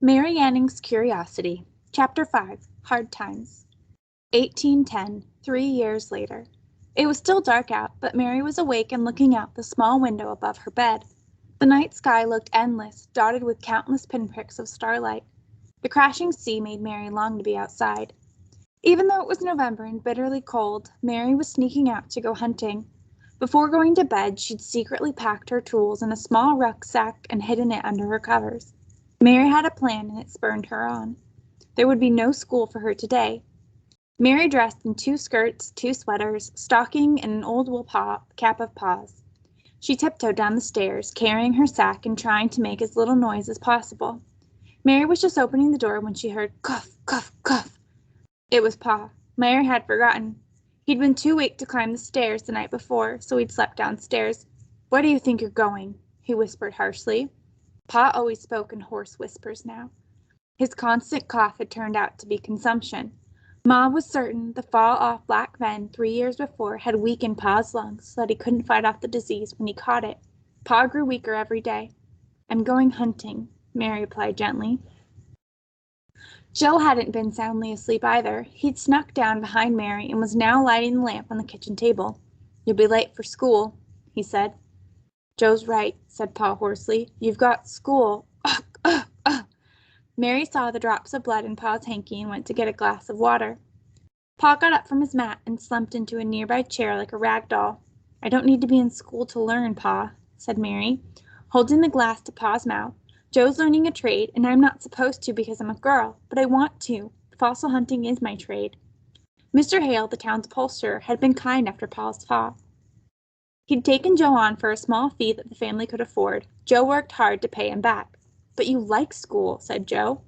Mary Anning's Curiosity, Chapter 5, Hard Times. 1810, 3 years later. It was still dark out, but Mary was awake and looking out the small window above her bed. The night sky looked endless, dotted with countless pinpricks of starlight. The crashing sea made Mary long to be outside. Even though it was November and bitterly cold, Mary was sneaking out to go hunting. Before going to bed, she'd secretly packed her tools in a small rucksack and hidden it under her covers. Mary had a plan, and it spurred her on. There would be no school for her today. Mary dressed in 2 skirts, 2 sweaters, stocking, and an old wool cap of paws. She tiptoed down the stairs, carrying her sack and trying to make as little noise as possible. Mary was just opening the door when she heard cough, cough, cough. It was Pa. Mary had forgotten. He'd been too weak to climb the stairs the night before, so he'd slept downstairs. "Where do you think you're going?" he whispered harshly. Pa always spoke in hoarse whispers now. His constant cough had turned out to be consumption. Ma was certain the fall-off black ven 3 years before had weakened Pa's lungs so that he couldn't fight off the disease when he caught it. Pa grew weaker every day. "I'm going hunting," Mary replied gently. Joe hadn't been soundly asleep either. He'd snuck down behind Mary and was now lighting the lamp on the kitchen table. "You'll be late for school," he said. "Joe's right," said Pa hoarsely. "You've got school." Ugh, ugh, ugh. Mary saw the drops of blood in Pa's hanky and went to get a glass of water. Pa got up from his mat and slumped into a nearby chair like a rag doll. "I don't need to be in school to learn, Pa," said Mary, holding the glass to Pa's mouth. "Joe's learning a trade, and I'm not supposed to because I'm a girl, but I want to. Fossil hunting is my trade." Mr. Hale, the town's upholsterer, had been kind after Pa's fall. He'd taken Joe on for a small fee that the family could afford. Joe worked hard to pay him back. "But you like school," said Joe.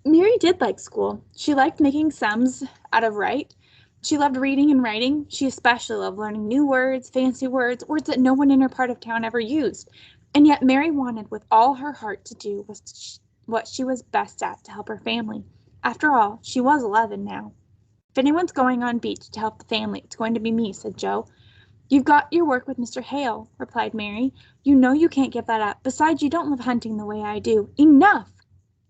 Mary did like school. She liked making sums out of right. She loved reading and writing. She especially loved learning new words, fancy words, words that no one in her part of town ever used. And yet Mary wanted with all her heart to do what she was best at to help her family. After all, she was 11 now. "If anyone's going on beach to help the family, it's going to be me," said Joe. "You've got your work with Mr. Hale," replied Mary. "You know you can't give that up. Besides, you don't love hunting the way I do." "Enough!"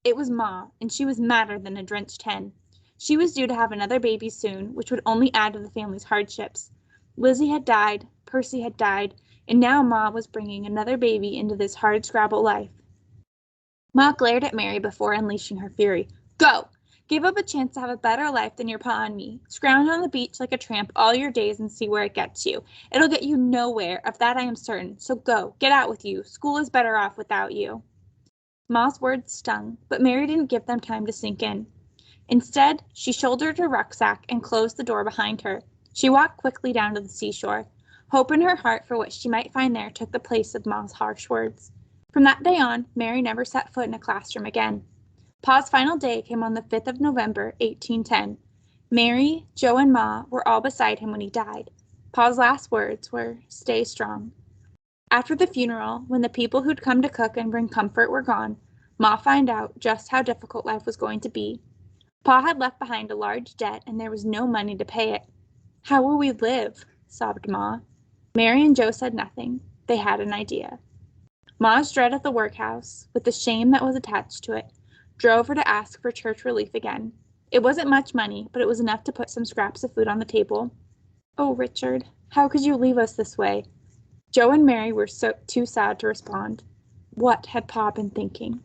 It was Ma, and she was madder than a drenched hen. She was due to have another baby soon, which would only add to the family's hardships. Lizzie had died, Percy had died, and now Ma was bringing another baby into this hard-scrabble life. Ma glared at Mary before unleashing her fury. "Go! Give up a chance to have a better life than your Pa and me. Scrounge on the beach like a tramp all your days and see where it gets you. It'll get you nowhere, of that I am certain. So go, get out with you. School is better off without you." Ma's words stung, but Mary didn't give them time to sink in. Instead, she shouldered her rucksack and closed the door behind her. She walked quickly down to the seashore. Hope in her heart for what she might find there took the place of Ma's harsh words. From that day on, Mary never set foot in a classroom again. Pa's final day came on the 5th of November, 1810. Mary, Joe, and Ma were all beside him when he died. Pa's last words were, "Stay strong." After the funeral, when the people who'd come to cook and bring comfort were gone, Ma found out just how difficult life was going to be. Pa had left behind a large debt, and there was no money to pay it. "How will we live?" sobbed Ma. Mary and Joe said nothing. They had an idea. Ma's dread of the workhouse, with the shame that was attached to it, drove her to ask for church relief again. It wasn't much money, but it was enough to put some scraps of food on the table. "Oh, Richard, how could you leave us this way?" Joe and Mary were too sad to respond. What had Pa been thinking?